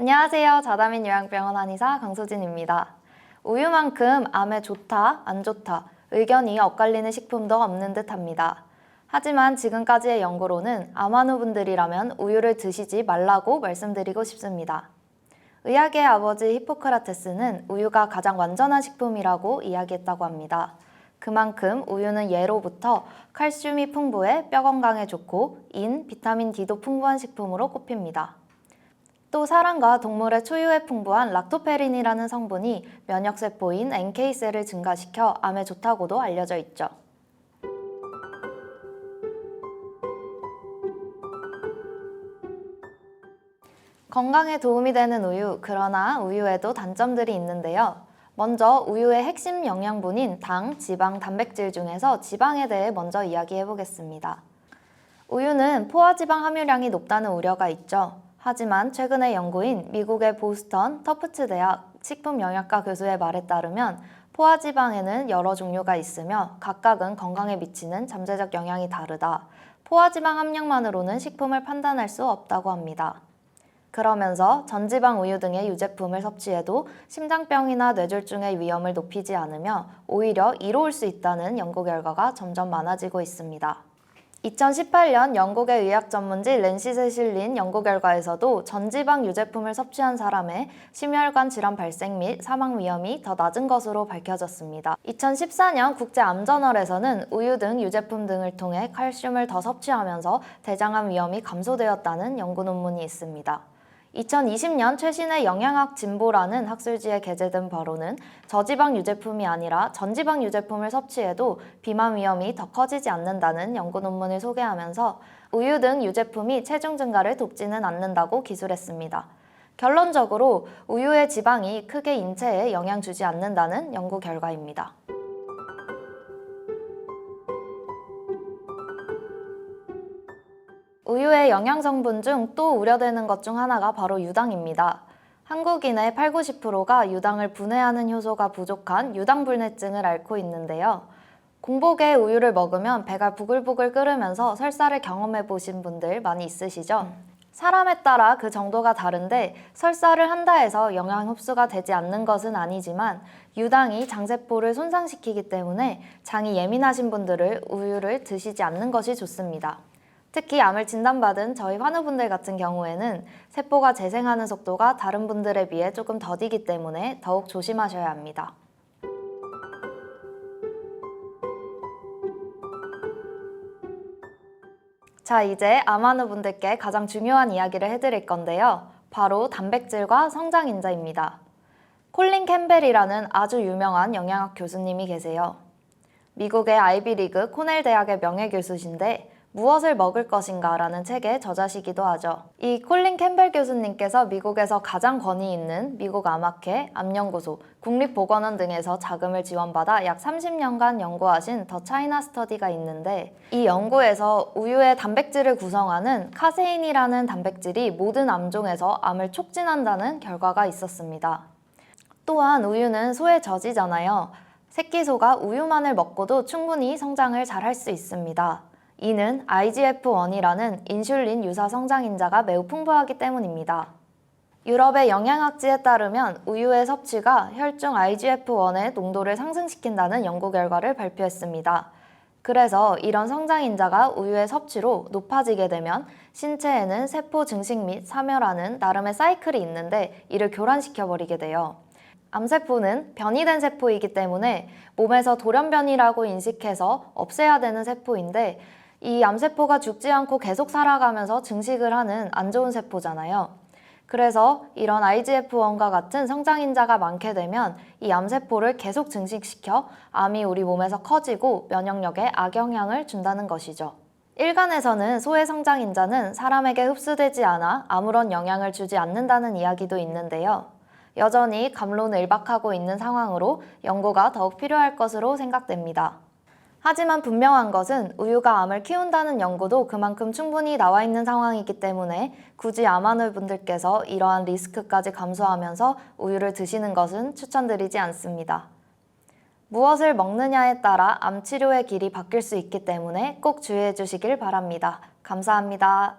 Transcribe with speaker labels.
Speaker 1: 안녕하세요. 자다민 요양병원 한의사 강소진입니다. 우유만큼 암에 좋다, 안 좋다, 의견이 엇갈리는 식품도 없는 듯합니다. 하지만 지금까지의 연구로는 암 환우분들이라면 우유를 드시지 말라고 말씀드리고 싶습니다. 의학의 아버지 히포크라테스는 우유가 가장 완전한 식품이라고 이야기했다고 합니다. 그만큼 우유는 예로부터 칼슘이 풍부해 뼈 건강에 좋고 인, 비타민 D도 풍부한 식품으로 꼽힙니다. 또 사람과 동물의 초유에 풍부한 락토페린이라는 성분이 면역세포인 NK셀을 증가시켜 암에 좋다고도 알려져 있죠. 건강에 도움이 되는 우유, 그러나 우유에도 단점들이 있는데요. 먼저 우유의 핵심 영양분인 당, 지방, 단백질 중에서 지방에 대해 먼저 이야기해 보겠습니다. 우유는 포화지방 함유량이 높다는 우려가 있죠. 하지만 최근의 연구인 미국의 보스턴 터프츠 대학 식품영양과 교수의 말에 따르면 포화지방에는 여러 종류가 있으며 각각은 건강에 미치는 잠재적 영향이 다르다. 포화지방 함량만으로는 식품을 판단할 수 없다고 합니다. 그러면서 전지방 우유 등의 유제품을 섭취해도 심장병이나 뇌졸중의 위험을 높이지 않으며 오히려 이로울 수 있다는 연구 결과가 점점 많아지고 있습니다. 2018년 영국의 의학 전문지 랜시스에 실린 연구 결과에서도 전지방 유제품을 섭취한 사람의 심혈관 질환 발생 및 사망 위험이 더 낮은 것으로 밝혀졌습니다. 2014년 국제암저널에서는 우유 등 유제품 등을 통해 칼슘을 더 섭취하면서 대장암 위험이 감소되었다는 연구 논문이 있습니다. 2020년 최신의 영양학 진보라는 학술지에 게재된 바로는 저지방 유제품이 아니라 전지방 유제품을 섭취해도 비만 위험이 더 커지지 않는다는 연구 논문을 소개하면서 우유 등 유제품이 체중 증가를 돕지는 않는다고 기술했습니다. 결론적으로 우유의 지방이 크게 인체에 영향 주지 않는다는 연구 결과입니다. 우유의 영양성분 중 또 우려되는 것 중 하나가 바로 유당입니다. 한국인의 8, 90%가 유당을 분해하는 효소가 부족한 유당불내증을 앓고 있는데요. 공복에 우유를 먹으면 배가 부글부글 끓으면서 설사를 경험해 보신 분들 많이 있으시죠? 사람에 따라 그 정도가 다른데 설사를 한다 해서 영양 흡수가 되지 않는 것은 아니지만 유당이 장세포를 손상시키기 때문에 장이 예민하신 분들은 우유를 드시지 않는 것이 좋습니다. 특히 암을 진단받은 저희 환우분들 같은 경우에는 세포가 재생하는 속도가 다른 분들에 비해 조금 더디기 때문에 더욱 조심하셔야 합니다. 자, 이제 암 환우분들께 가장 중요한 이야기를 해드릴 건데요. 바로 단백질과 성장인자입니다. 콜린 캠벨이라는 아주 유명한 영양학 교수님이 계세요. 미국의 아이비리그 코넬 대학의 명예교수신데 무엇을 먹을 것인가 라는 책의 저자시기도 하죠. 이 콜린 캠벨 교수님께서 미국에서 가장 권위 있는 미국 암학회, 암연구소, 국립보건원 등에서 자금을 지원받아 약 30년간 연구하신 더 차이나 스터디가 있는데 이 연구에서 우유의 단백질을 구성하는 카세인이라는 단백질이 모든 암종에서 암을 촉진한다는 결과가 있었습니다. 또한 우유는 소의 젖이잖아요. 새끼소가 우유만을 먹고도 충분히 성장을 잘 할 수 있습니다. 이는 IGF-1이라는 인슐린 유사 성장인자가 매우 풍부하기 때문입니다. 유럽의 영양학지에 따르면 우유의 섭취가 혈중 IGF-1의 농도를 상승시킨다는 연구 결과를 발표했습니다. 그래서 이런 성장인자가 우유의 섭취로 높아지게 되면 신체에는 세포 증식 및 사멸하는 나름의 사이클이 있는데 이를 교란시켜버리게 돼요. 암세포는 변이된 세포이기 때문에 몸에서 돌연변이라고 인식해서 없애야 되는 세포인데 이 암세포가 죽지 않고 계속 살아가면서 증식을 하는 안 좋은 세포잖아요. 그래서 이런 IGF-1과 같은 성장인자가 많게 되면 이 암세포를 계속 증식시켜 암이 우리 몸에서 커지고 면역력에 악영향을 준다는 것이죠. 일간에서는 소의 성장인자는 사람에게 흡수되지 않아 아무런 영향을 주지 않는다는 이야기도 있는데요. 여전히 갑론을박하고 있는 상황으로 연구가 더욱 필요할 것으로 생각됩니다. 하지만 분명한 것은 우유가 암을 키운다는 연구도 그만큼 충분히 나와 있는 상황이기 때문에 굳이 암 환우분들께서 이러한 리스크까지 감수하면서 우유를 드시는 것은 추천드리지 않습니다. 무엇을 먹느냐에 따라 암 치료의 길이 바뀔 수 있기 때문에 꼭 주의해 주시길 바랍니다. 감사합니다.